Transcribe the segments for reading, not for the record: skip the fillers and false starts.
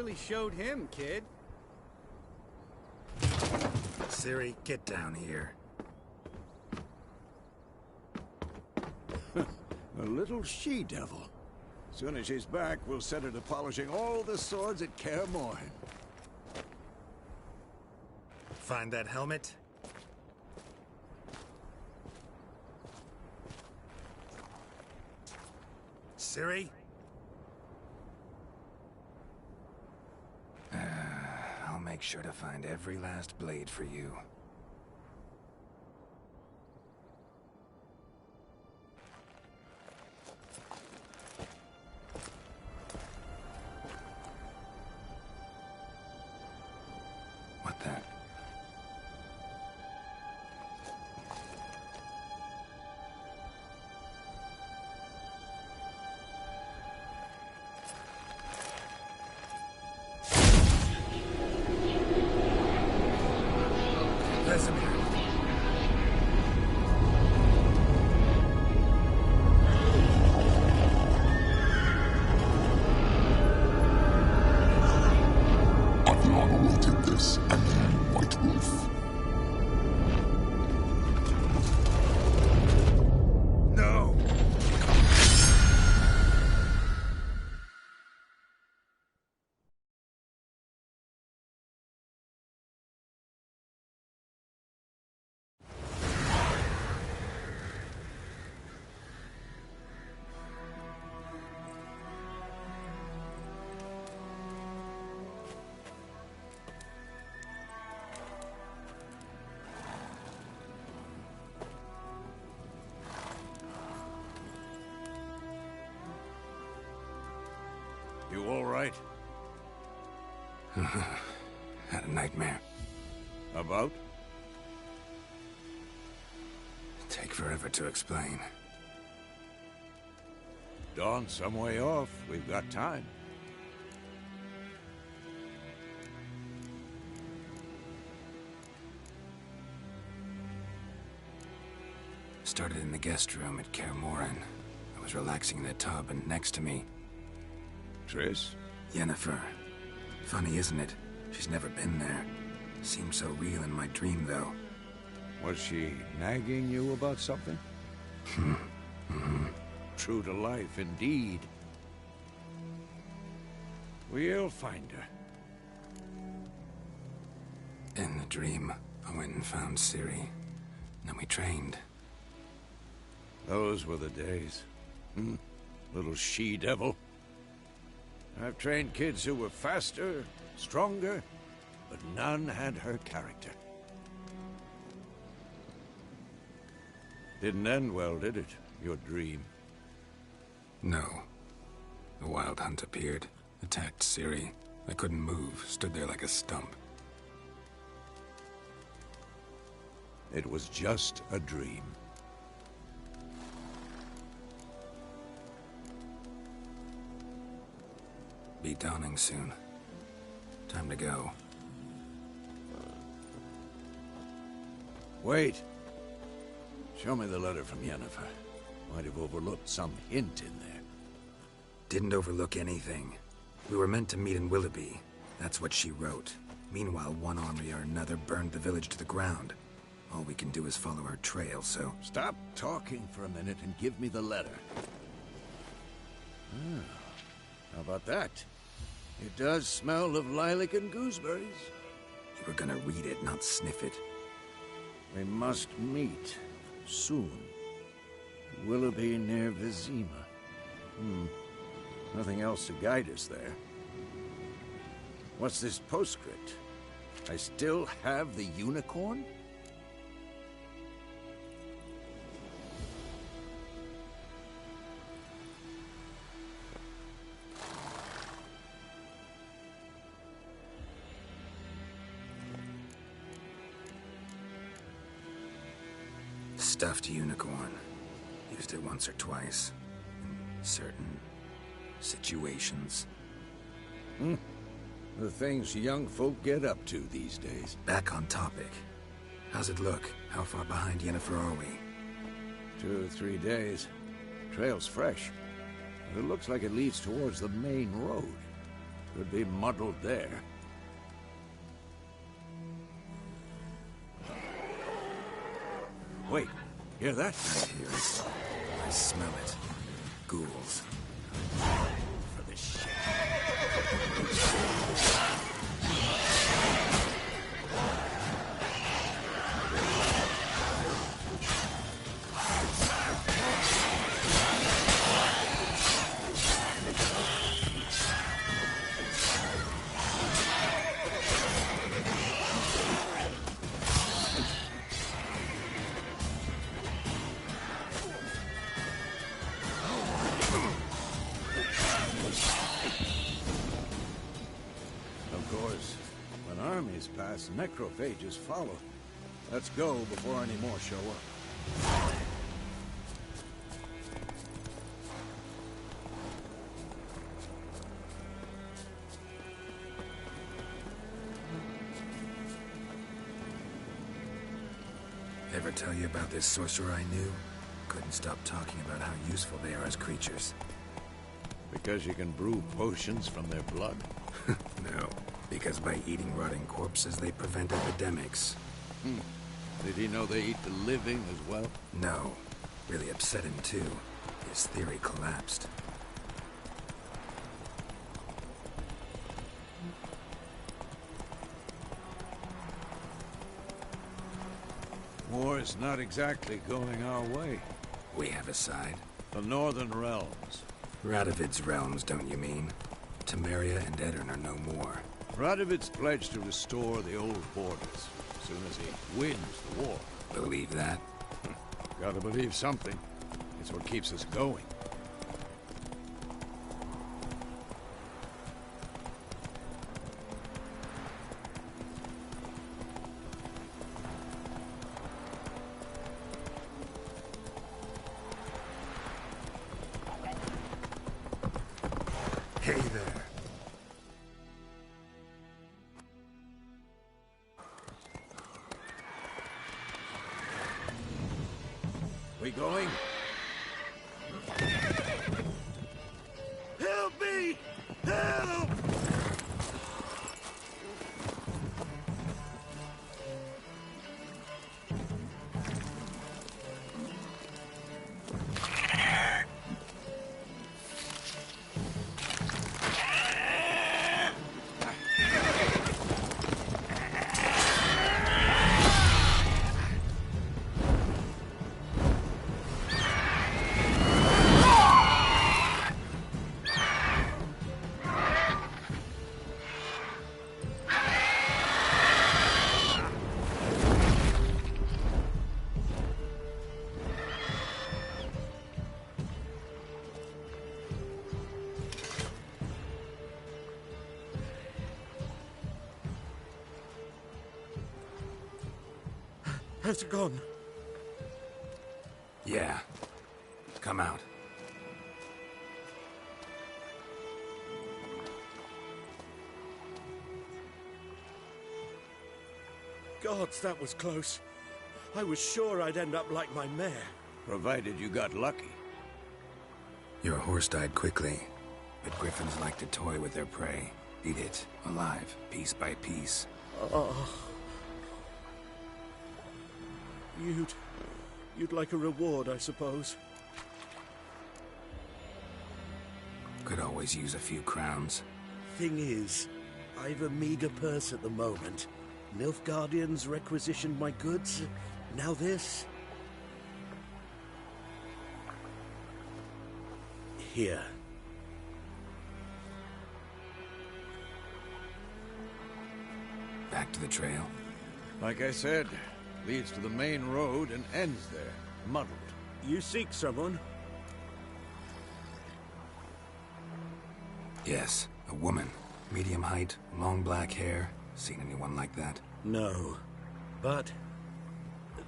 really showed him, kid. Ciri, get down here. A little she-devil. Soon as she's back, we'll set her to polishing all the swords at Kaer Morhen. Find that helmet? Ciri? I'll make sure to find every last blade for you. What the? Vesemir. Aviana will take this, and then White Wolf. No! You all right? Had a nightmare. About? Take forever to explain. Dawn's some way off. We've got time. Started in the guest room at Kaer Morhen. I was relaxing in the tub, and next to me, Triss? Yennefer. Funny, isn't it? She's never been there. Seemed so real in my dream, though. Was she nagging you about something? True to life, indeed. We'll find her. In the dream, I went and found Ciri. Then we trained. Those were the days. Little she-devil. I've trained kids who were faster, stronger, but none had her character. Didn't end well, did it? Your dream? No. The Wild Hunt appeared, attacked Ciri. I couldn't move, stood there like a stump. It was just a dream. Be dawning soon. Time to go. Wait. Show me the letter from Yennefer. Might have overlooked some hint in there. Didn't overlook anything. We were meant to meet in Willoughby. That's what she wrote. Meanwhile, one army or another burned the village to the ground. All we can do is follow her trail, so... Stop talking for a minute and give me the letter. How about that? It does smell of lilac and gooseberries. You were gonna read it, not sniff it. We must meet soon. Willoughby near Vizima. Nothing else to guide us there. What's this postscript? I still have the unicorn? Stuffed unicorn. Used it once or twice. In certain situations. The things young folk get up to these days. Back on topic. How's it look? How far behind Yennefer are we? 2 or 3 days. Trail's fresh. But it looks like it leads towards the main road. Could be muddled there. Wait, hear that? I hear it. I smell it. Ghouls. For this shit. Pass, necrophages follow. Let's go before any more show up. Ever tell you about this sorcerer I knew? Couldn't stop talking about how useful they are as creatures. Because you can brew potions from their blood? No. Because by eating rotting corpses, they prevent epidemics. Did he know they eat the living as well? No. Really upset him, too. His theory collapsed. War's not exactly going our way. We have a side. The Northern Realms. Radovid's realms, don't you mean? Temeria and Edirn are no more. Radovid's pledged to restore the old borders as soon as he wins the war. Believe that? Gotta believe something. It's what keeps us going. Hey there. We going? Help me! Help! Has it gone? Yeah. Come out. Gods, that was close. I was sure I'd end up like my mare. Provided you got lucky. Your horse died quickly, but griffins like to toy with their prey. Eat it, alive, piece by piece. Oh. You'd like a reward, I suppose. Could always use a few crowns. Thing is, I've a meager purse at the moment. Nilfgaardians requisitioned my goods. Now this. Here. Back to the trail. Like I said, leads to the main road and ends there, muddled. You seek someone? Yes, a woman. Medium height, long black hair. Seen anyone like that? No. But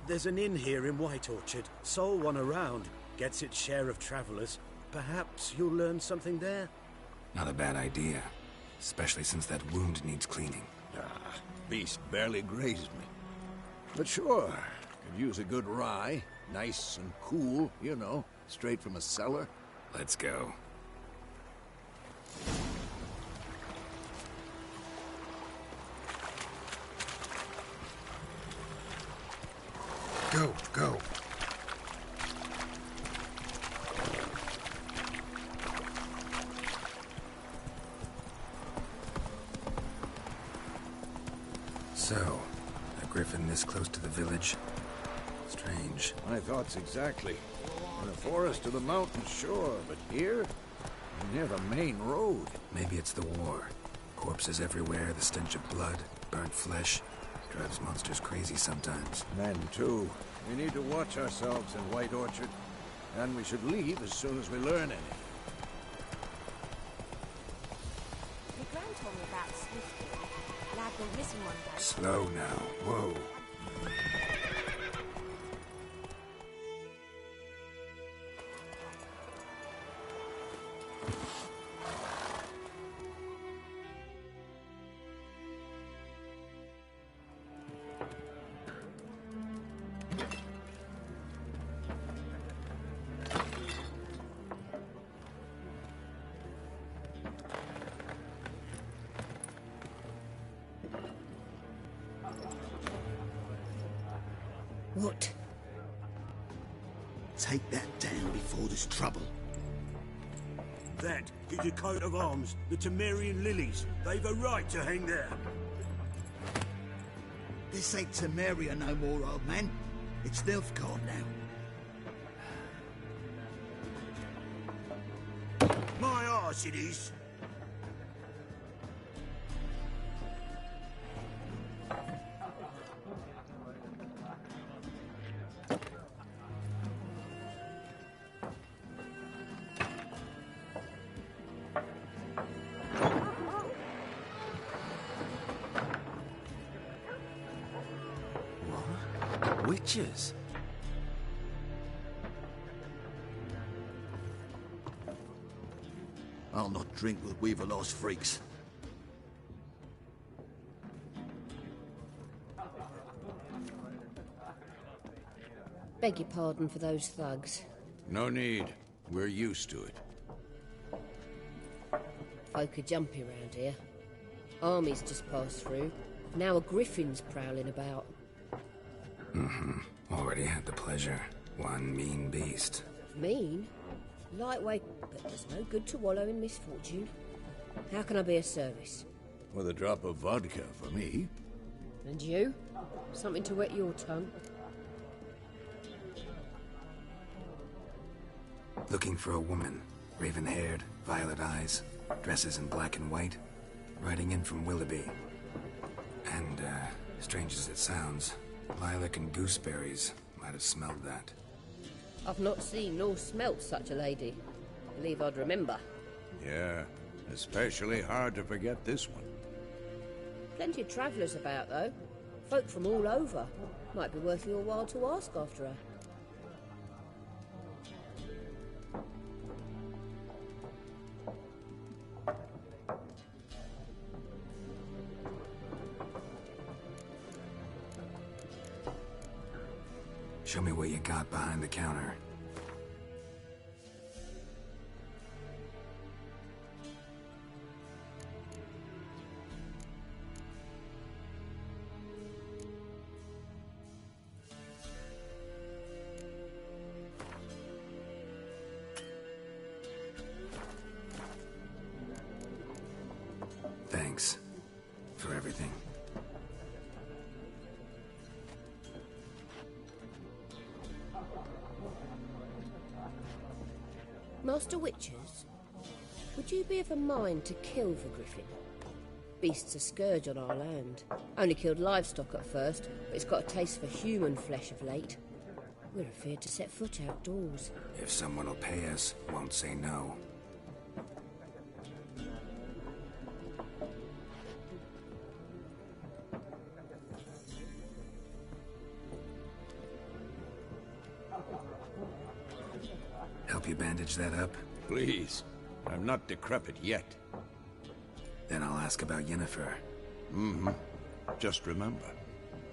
there's an inn here in White Orchard. Sole one around. Gets its share of travelers. Perhaps you'll learn something there? Not a bad idea. Especially since that wound needs cleaning. Ah, beast barely grazed me. But sure, could use a good rye. Nice and cool, you know, straight from a cellar. Let's go. Go, go. So, a griffin this close to the village? Strange. My thoughts exactly. In the forest to the mountain, sure, but here? Near the main road. Maybe it's the war. Corpses everywhere, the stench of blood, burnt flesh. Drives monsters crazy sometimes. Men, too. We need to watch ourselves in White Orchard. And we should leave as soon as we learn anything. My gran told me about Swifty. Lad went missing one day. Slow now. Whoa. What? Take that down before there's trouble. That is a coat of arms, the Temerian lilies. They've a right to hang there. This ain't Temeria no more, old man. It's Nilfgaard now. My arse it is. Witches? I'll not drink with Weaverlaw's freaks. Beg your pardon for those thugs. No need. We're used to it. Folk are jumpy around here. Armies just passed through. Now a griffin's prowling about. Already had the pleasure. One mean beast. Mean? Lightweight, but there's no good to wallow in misfortune. How can I be of service? With a drop of vodka for me. And you? Something to wet your tongue? Looking for a woman. Raven-haired, violet eyes, dresses in black and white. Riding in from Willoughby. And, strange as it sounds, lilac and gooseberries might have smelled that. I've not seen nor smelt such a lady. Believe I'd remember. Yeah, especially hard to forget this one. Plenty of travellers about, though. Folk from all over. Might be worth your while to ask after her. Show me what you got behind the counter. Thanks for everything. Master Witchers, would you be of a mind to kill the griffin? Beast's a scourge on our land. Only killed livestock at first, but it's got a taste for human flesh of late. We're afeard to set foot outdoors. If someone will pay us, won't say no. Help you bandage that up? Please. I'm not decrepit yet. Then I'll ask about Yennefer. Just remember,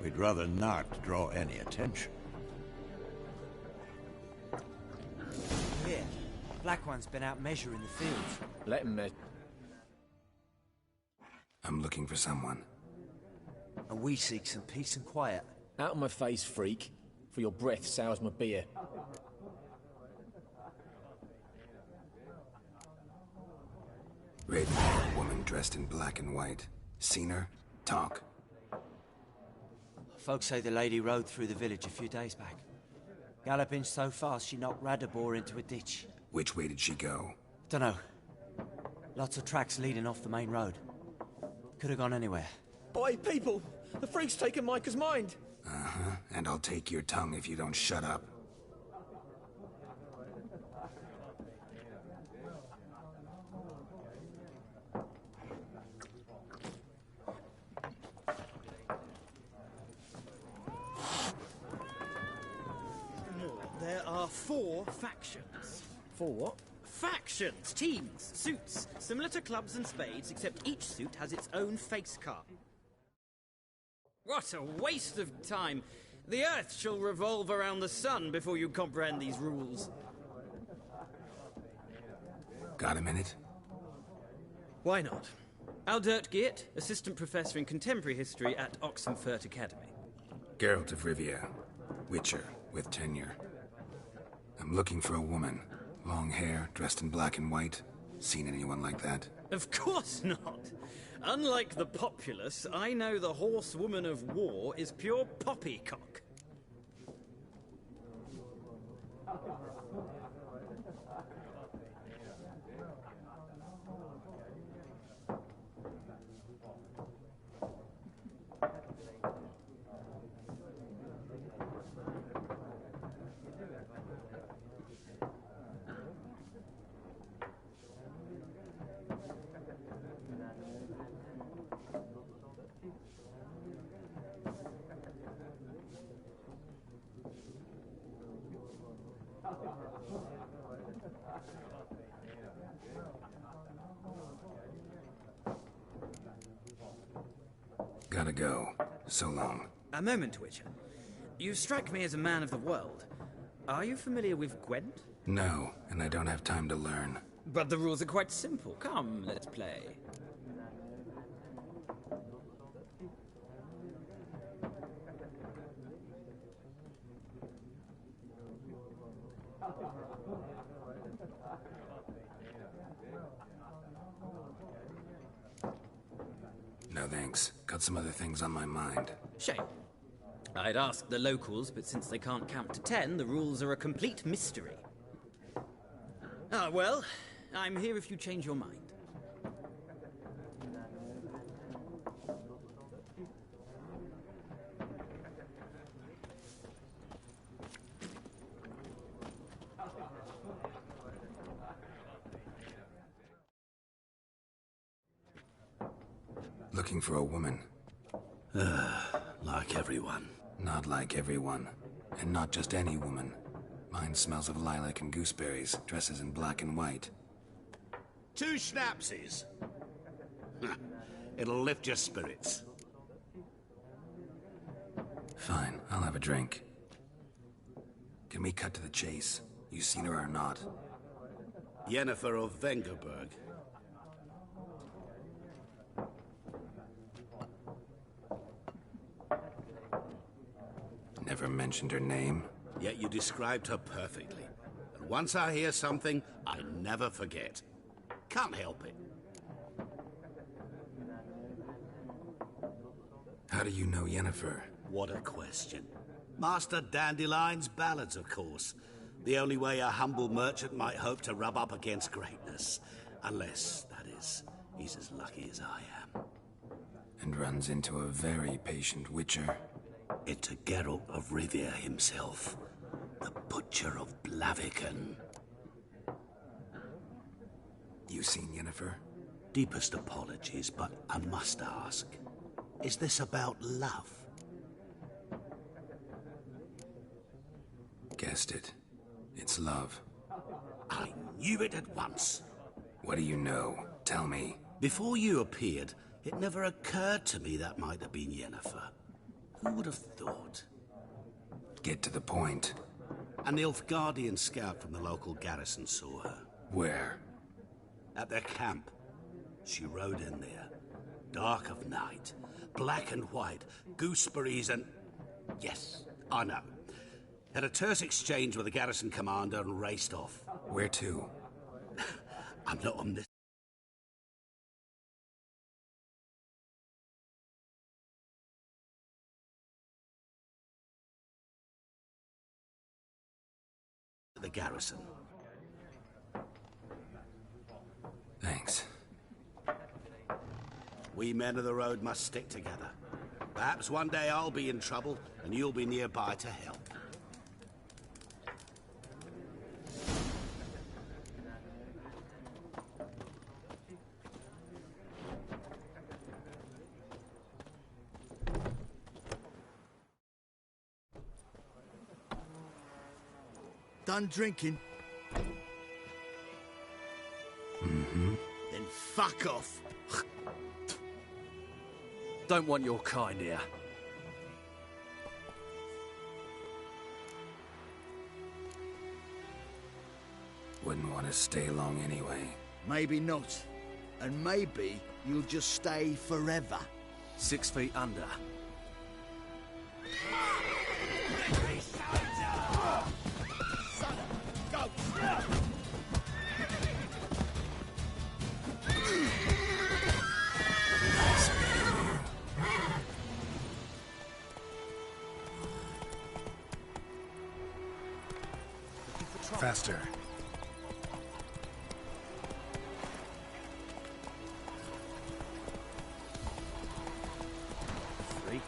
we'd rather not draw any attention. Here, Black One's been out measuring the fields. Let him measure. I'm looking for someone. And we seek some peace and quiet. Out of my face, freak. for your breath sours my beer. Raven, woman dressed in black and white. Seen her? Talk. Folks say the lady rode through the village a few days back. Galloping so fast she knocked Radabor into a ditch. Which way did she go? Dunno. Lots of tracks leading off the main road. Could have gone anywhere. Boy, people! The freak's taken Micah's mind! Uh-huh, and I'll take your tongue if you don't shut up. There are 4 factions. 4 what? Factions, teams, suits, similar to clubs and spades, except each suit has its own face card. What a waste of time! The Earth shall revolve around the sun before you comprehend these rules. Got a minute? Why not? Aldert Geert, Assistant Professor in Contemporary History at Oxenfurt Academy. Geralt of Rivia. Witcher, with tenure. I'm looking for a woman. Long hair, dressed in black and white. Seen anyone like that? Of course not! Unlike the populace, I know the horsewoman of war is pure poppycock. Gotta go. So long. A moment, Witcher. You strike me as a man of the world. Are you familiar with Gwent? No, and I don't have time to learn. But the rules are quite simple. Come, let's play. No thanks. Got some other things on my mind. Shame. I'd ask the locals, but since they can't count to 10, the rules are a complete mystery. Ah, well, I'm here if you change your mind. Looking for a woman. Like everyone. Not like everyone. And not just any woman. Mine smells of lilac and gooseberries, dresses in black and white. 2 schnapsies. It'll lift your spirits. Fine, I'll have a drink. Can we cut to the chase? You seen her or not? Yennefer of Vengerberg. Never mentioned her name. Yet you described her perfectly. And once I hear something, I never forget. Can't help it. How do you know Yennefer? What a question. Master Dandelion's ballads, of course. The only way a humble merchant might hope to rub up against greatness. Unless, that is, he's as lucky as I am. And runs into a very patient witcher. Into Geralt of Rivia himself. The Butcher of Blaviken. You seen Yennefer? Deepest apologies, but I must ask. Is this about love? Guessed it. It's love. I knew it at once. What do you know? Tell me. Before you appeared, it never occurred to me that might have been Yennefer. Who would have thought? Get to the point. An Nilfgaardian scout from the local garrison saw her. Where? At their camp. She rode in there. Dark of night. Black and white. Gooseberries and... Yes, I know. Had a terse exchange with the garrison commander and raced off. Where to? I'm not on this. The garrison. Thanks. We men of the road must stick together. Perhaps one day I'll be in trouble and you'll be nearby to help. Done drinking? Mm-hmm. Then fuck off. Don't want your kind here. Wouldn't want to stay long anyway. Maybe not. And maybe you'll just stay forever. 6 feet under. Faster. Freak.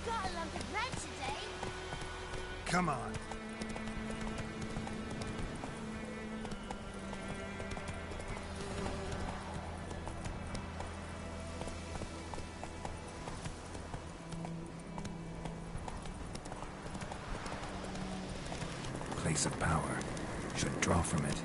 Got a lump of bread today. Come on. Place of power. Should draw from it.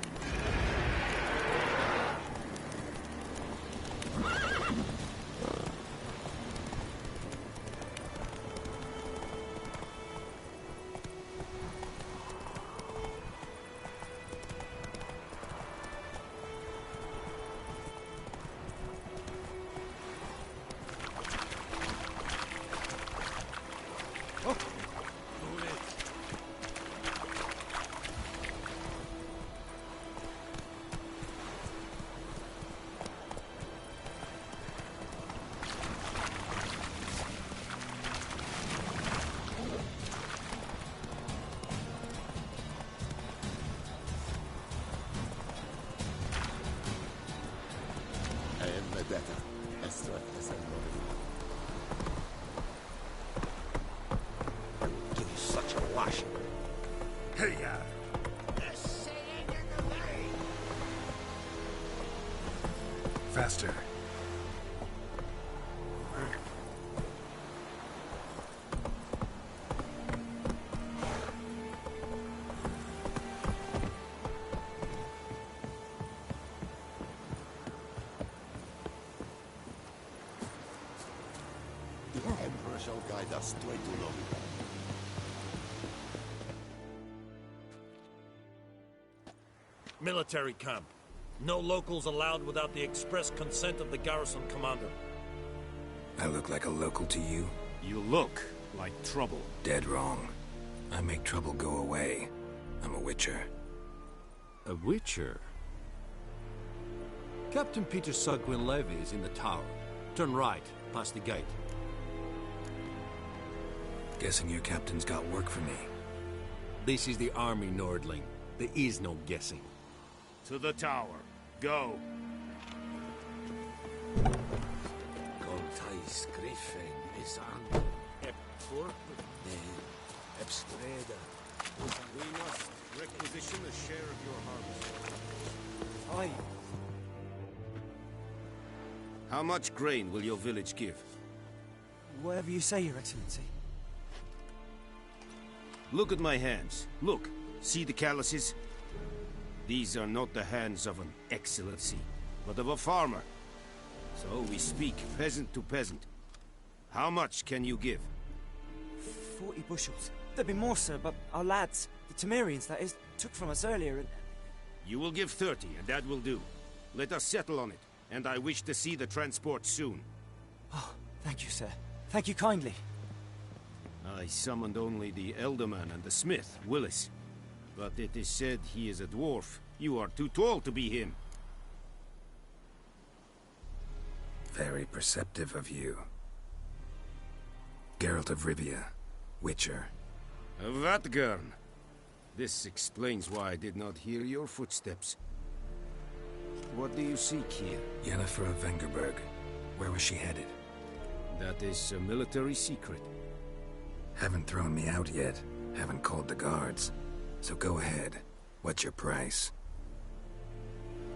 Give you such a washing. Hey, ya! Faster. The Emperor shall guide us to a Dulong. Military camp. No locals allowed without the express consent of the garrison commander. I look like a local to you? You look like trouble. Dead wrong. I make trouble go away. I'm a witcher. A witcher? Captain Peter Sugwin Levy is in the tower. Turn right, past the gate. Guessing your captain's got work for me. This is the army, Nordling. There is no guessing. To the tower. Go. Goltais Griffin is on. Ep Fort, Ep Streda. We must requisition a share of your harvest. Aye. How much grain will your village give? Whatever you say, Your Excellency. Look at my hands. Look. See the calluses? These are not the hands of an excellency, but of a farmer. So we speak peasant to peasant. How much can you give? 40 bushels. There'd be more, sir, but our lads, the Temerians, that is, took from us earlier and... You will give 30, and that will do. Let us settle on it, and I wish to see the transport soon. Oh, thank you, sir. Thank you kindly. I summoned only the Elderman and the smith, Willis. But it is said he is a dwarf. You are too tall to be him. Very perceptive of you. Geralt of Rivia, Witcher. Vatgern. This explains why I did not hear your footsteps. What do you seek here? Yennefer of Vengerberg. Where was she headed? That is a military secret. Haven't thrown me out yet. Haven't called the guards. So go ahead. What's your price?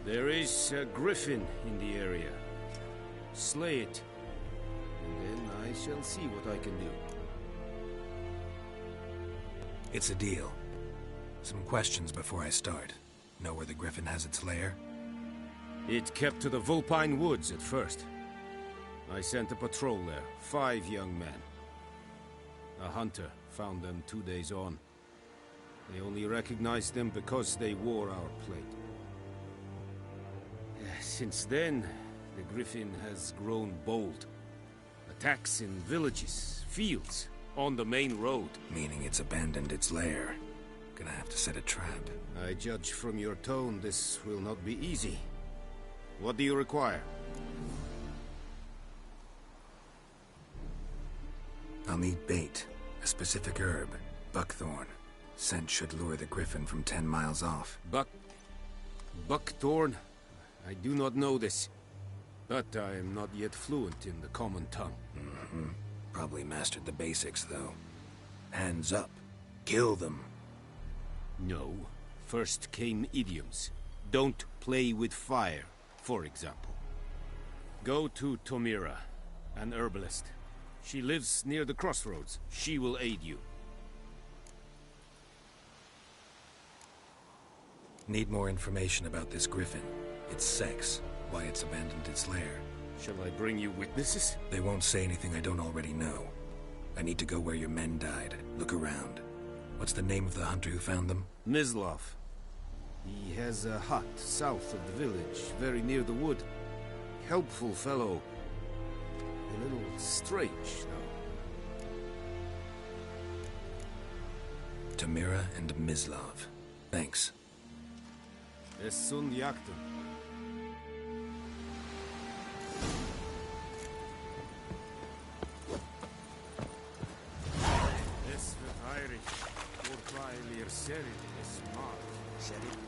There is a griffin in the area. Slay it. And then I shall see what I can do. It's a deal. Some questions before I start. Know where the griffin has its lair? It kept to the Vulpine Woods at first. I sent a patrol there, 5 young men. A hunter found them 2 days on. They only recognized them because they wore our plate. Since then, the griffin has grown bold. Attacks in villages, fields, on the main road. Meaning it's abandoned its lair. Gonna have to set a trap. I judge from your tone this will not be easy. What do you require? I'll need bait. A specific herb. Buckthorn. Scent should lure the griffin from 10 miles off. Buckthorn? I do not know this. But I am not yet fluent in the common tongue. Mm-hmm. Probably mastered the basics, though. Hands up. Kill them. No. First came idioms. Don't play with fire, for example. Go to Tomira, an herbalist. She lives near the crossroads. She will aid you. Need more information about this griffin. Its sex, why it's abandoned its lair. Shall I bring you witnesses? They won't say anything I don't already know. I need to go where your men died. Look around. What's the name of the hunter who found them? Mislav. He has a hut south of the village, very near the wood. Helpful fellow. A little strange, though. Tomira and Mislav. Thanks. Es sunt jagten. Es wird Heinrich. Urquailir Serit es Mark. Serit?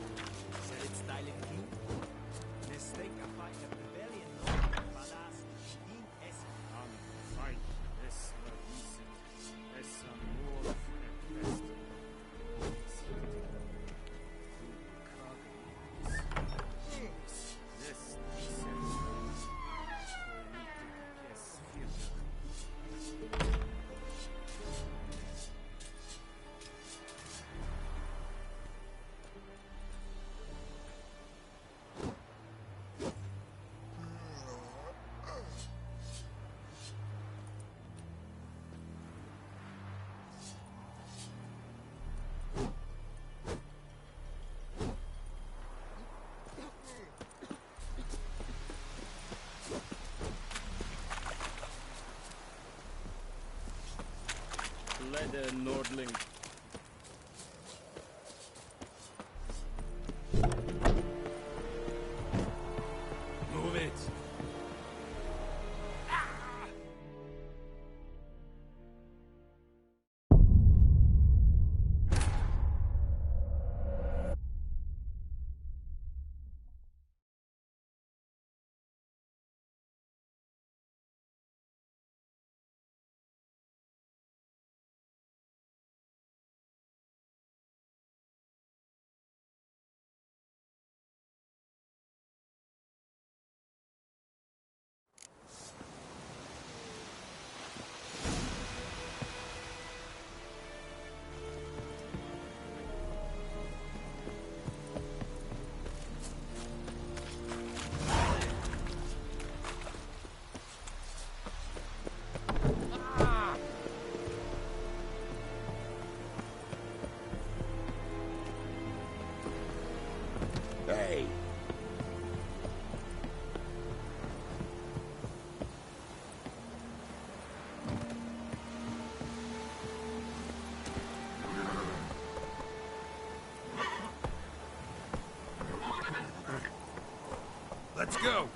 Serit styling king? Mistake a fight of rebellion, no? Balas, din es an fight, es verwiesen, es amor erpresst. Lede Nordling. Move it! Let's go!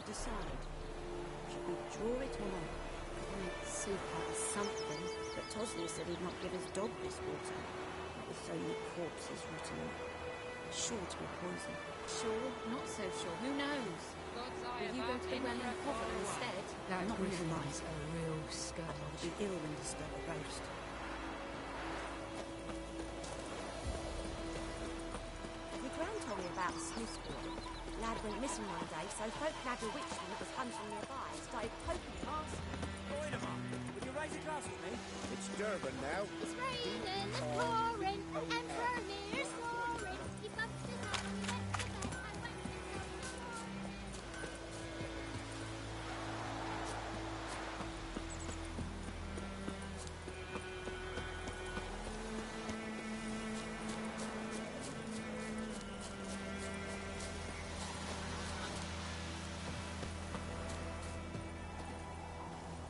Decide. Should we draw it or not? Soup has something, but Tosley said he'd not give his dog this water. With so many corpses rotting up. Sure to be poison. Sure? Not so sure. Who knows? Will you go to the Welland Hovel instead? That not Griffin realise. is a real scourge. I'd rather be ill than disturb a ghost. The Gran told me about a Smith's boy. Lad went missing one day, so folk nagged a witchman that was hunting nearby and started poking him asking. Goidemar, would you raise a glass with me? It's Durban now. It's raining, it's pouring, and Vermeer's roaring. He bumps his head and he went to bed and went to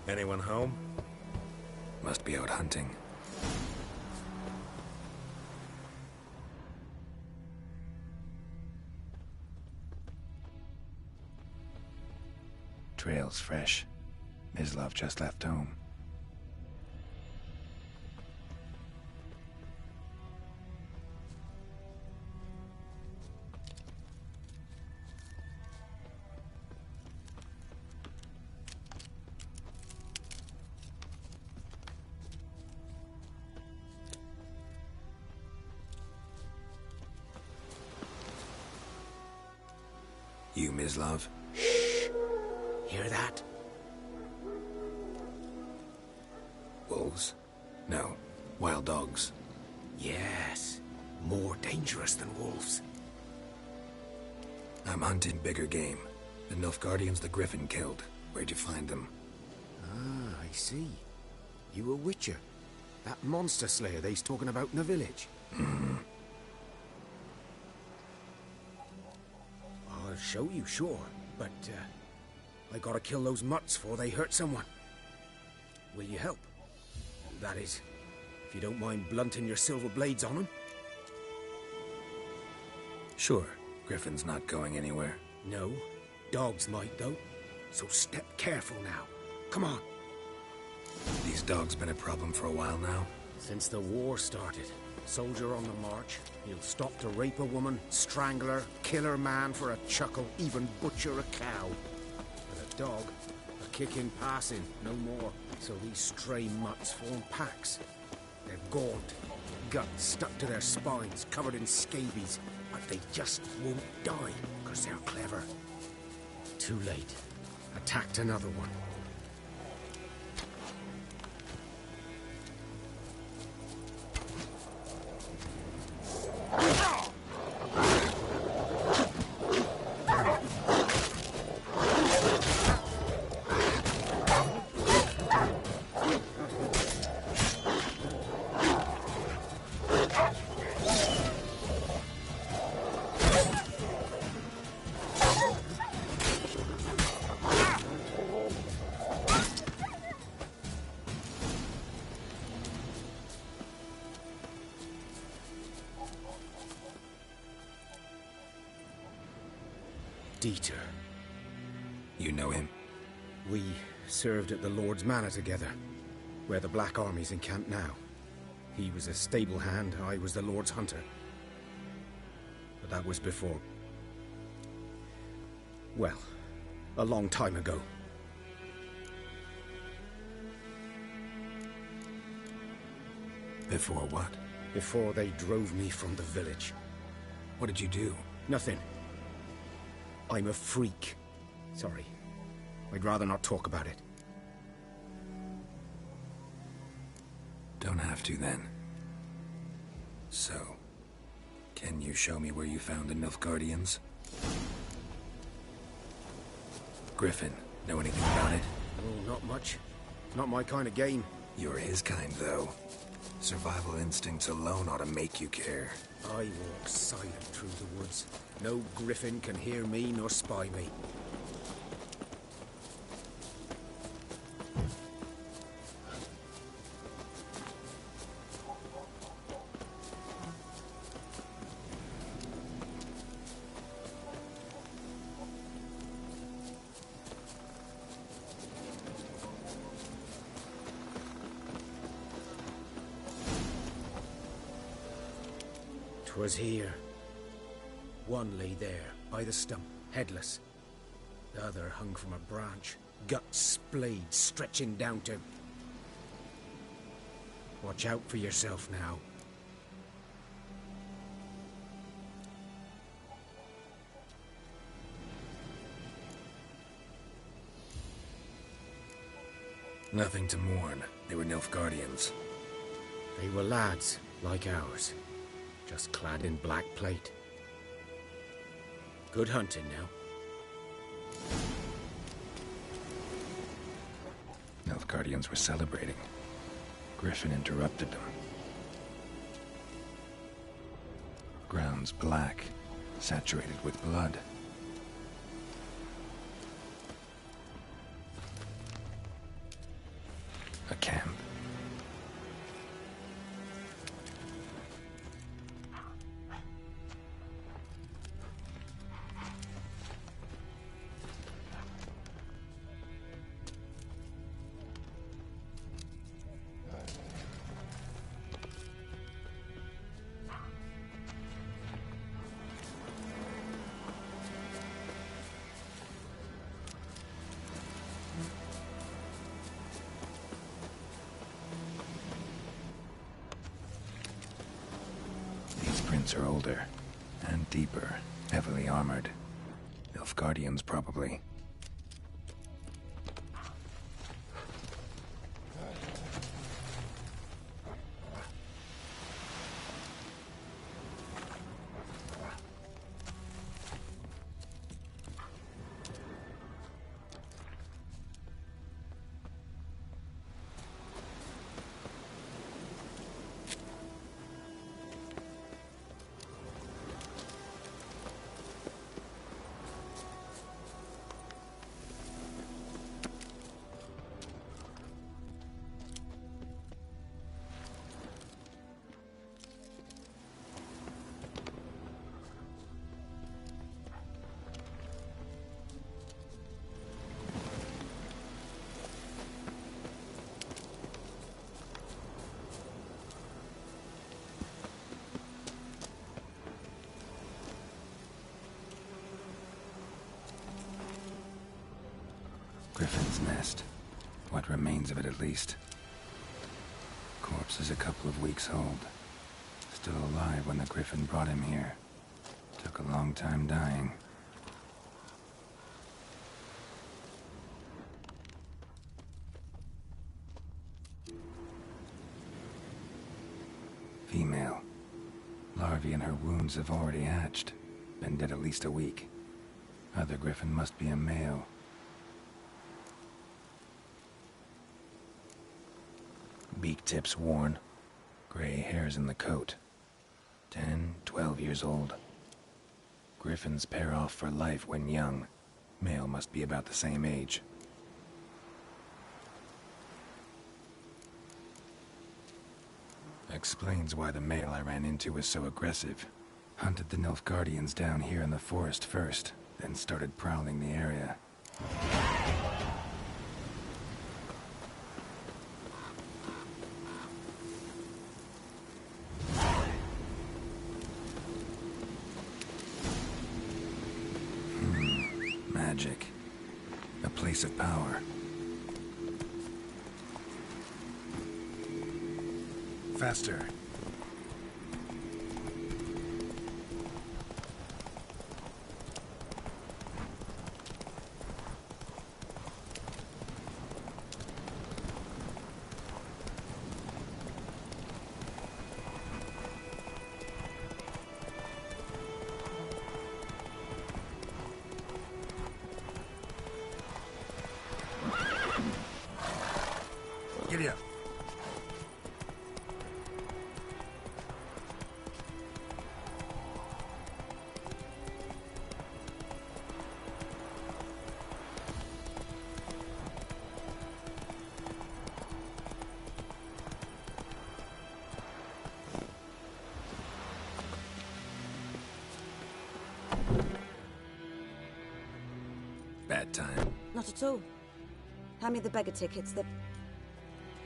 Anyone home? Must be out hunting. Trail's fresh. Mislav just left home. You, Mislav? Shh! Hear that? Wolves? No. Wild dogs. Yes. More dangerous than wolves. I'm hunting bigger game. The Nilfgaardians the Griffin killed. Where'd you find them? Ah, I see. You a witcher. That monster slayer they's talking about in the village. Mm-hmm. I'll show you, sure. But, I gotta kill those mutts before they hurt someone. Will you help? That is, if you don't mind blunting your silver blades on them. Sure. Griffin's not going anywhere. No. Dogs might, though. So step careful now. Come on. These dogs been a problem for a while now? Since the war started. Soldier on the march. He'll stop to rape a woman, strangle her, kill her man for a chuckle, even butcher a cow. But a dog, a kick in passing, no more. So these stray mutts form packs. They're gaunt, guts stuck to their spines, covered in scabies. But they just won't die, because they're clever. Too late. Attacked another one. Dieter. You know him? We served at the Lord's Manor together, where the Black Army's encamped now. He was a stable hand, I was the Lord's hunter. But that was before... well, a long time ago. Before what? Before they drove me from the village. What did you do? Nothing. I'm a freak. Sorry. I'd rather not talk about it. Don't have to, then. So, can you show me where you found the Nilfgaardians? Griffin, know anything about it? Oh, not much. It's not my kind of game. You're his kind, though. Survival instincts alone ought to make you care. I walk silent through the woods. No griffin can hear me nor spy me. Was here. One lay there, by the stump, headless. The other hung from a branch, guts splayed, stretching down to... Watch out for yourself now. Nothing to mourn. They were Nilfgaardians. They were lads, like ours. Just clad in black plate. Good hunting now. Nilfgaardians were celebrating. Griffin interrupted them. Ground's black, saturated with blood. A camp. Are older and deeper, heavily armored. Nilfgaardians, probably. Griffin's nest. What remains of it, at least. Corpse is a couple of weeks old. Still alive when the Griffin brought him here. Took a long time dying. Female. Larvae in her wounds have already hatched. Been dead at least a week. Other Griffin must be a male. Beak tips worn. Gray hairs in the coat. 10, 12 years old. Griffins pair off for life when young. Male must be about the same age. Explains why the male I ran into was so aggressive. Hunted the Nilfgaardians down here in the forest first, then started prowling the area. Magic. A place of power. Faster. Giddy up. Bad time. Not at all. Hand me the beggar tickets, the...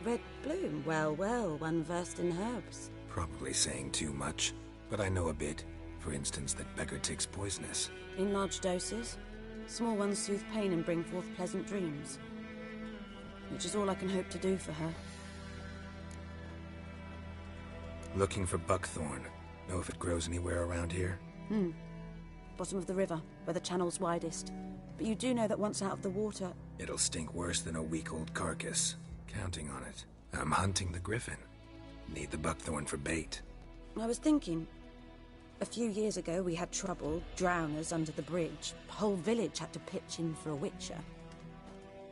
Red bloom. Well, well, one versed in herbs. Probably saying too much, but I know a bit. For instance, that beggar tick's poisonous. In large doses. Small ones soothe pain and bring forth pleasant dreams. Which is all I can hope to do for her. Looking for buckthorn. Know if it grows anywhere around here? Bottom of the river, where the channel's widest. But you do know that once out of the water... It'll stink worse than a week-old carcass. Counting on it. I'm hunting the griffin. Need the buckthorn for bait. I was thinking... A few years ago we had trouble, drowners under the bridge. The whole village had to pitch in for a witcher.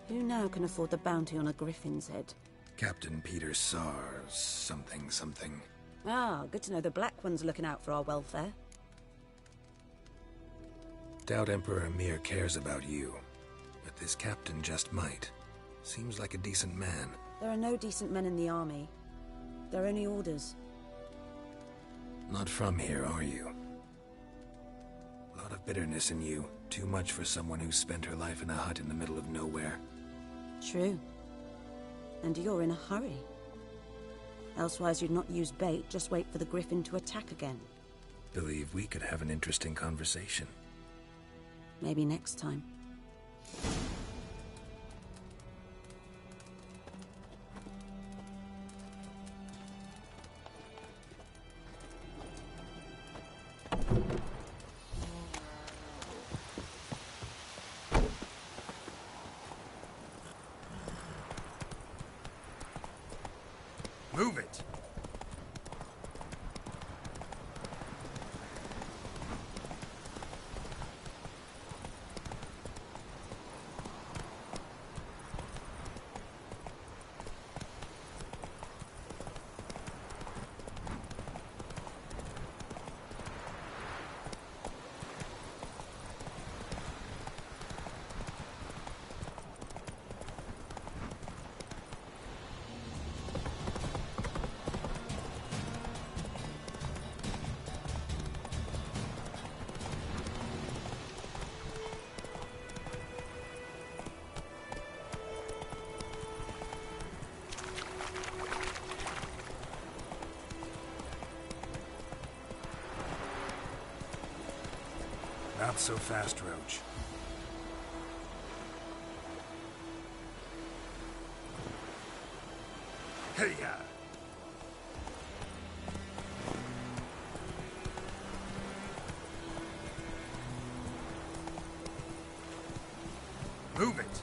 Who now can afford the bounty on a griffin's head? Captain Peter Sars, something. Ah, good to know the Black One's looking out for our welfare. Doubt Emperor Emhyr cares about you. But this captain just might. Seems like a decent man. There are no decent men in the army. They're only orders. Not from here, are you? A lot of bitterness in you. Too much for someone who spent her life in a hut in the middle of nowhere. True. And you're in a hurry. Elsewise you'd not use bait, just wait for the griffin to attack again. Believe we could have an interesting conversation. Maybe next time. Move it! Not so fast, Roach. Hey-ya! Move it!